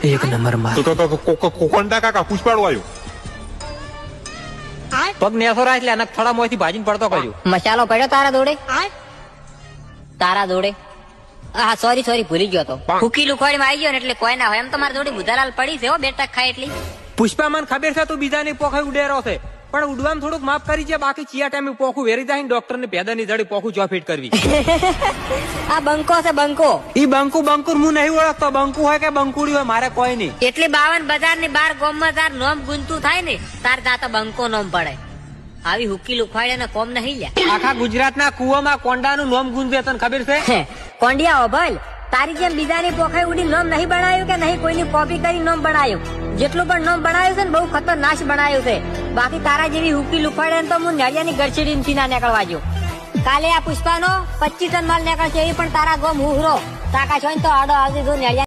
એક નંબર માં કોંડા કાકા પુષ્પાળો આવ્યો. પગ નેસો રાખ લે અને થોડા મોંથી ભાજીને પડતો કર્યો. મસાલો પડ્યો તારા દોડે હા સોરી ભૂલી ગયો તો ફૂકી લુખવાડી માં આવી ગયો ને એટલે કોઈ ના હોય એમ તો મારી જોડે બુધાલાલ પડી છે હો 2 ટક ખાય એટલી. પુષ્પા મને ખબર છે તું બીજાની પોખાઈ ઉડેરો છે પણ ઉડવામાં થોડુંક માફ કરી છે બાકી ચિયા ટાઈમે પોખું વેરી જાય ડોક્ટર ને પેદાની જડી પોખું જો ફિટ કરવી. આ બંકો છે બંકો. ઈ બંકુર હું નહીં ઓળખતો બંકુ હોય કે બંકુડી હોય મારે કોઈ નહીં. એટલે 52 બજાર ની 12 ગોમમાં તાર નોમ ગુંતું થાય ને તાર જાતો બંકો નોમ પડે. આવી હુકી લુખવાડે ને કોમ નહીં લ્યા. આખા ગુજરાતના કુવામાં કોંડાનું નોમ ગુંજે તને ખબર છે? કોંડિયા હો ભાઈ તારી જેમ બીજાની પોખાઈ ઉડી નોમ નહીં બનાવ્યું કે નહીં કોઈની કોપી કરી નોમ બનાવ્યું. જેટલું પણ નોમ બનાવ્યું છે ને બહુ ખતરનાક બનાવ્યું છે. બાકી તારા જેવી હુકી લુખવાડે તો હું નડિયાની ગરચડી ના નીકળવા જો. કાલે આ પુષ્પાનો 25 ટન માલ નીકળશે એ પણ તારા ગોમ હુહરો તાકા છો ને તો આડો આવજે જો નડિયા.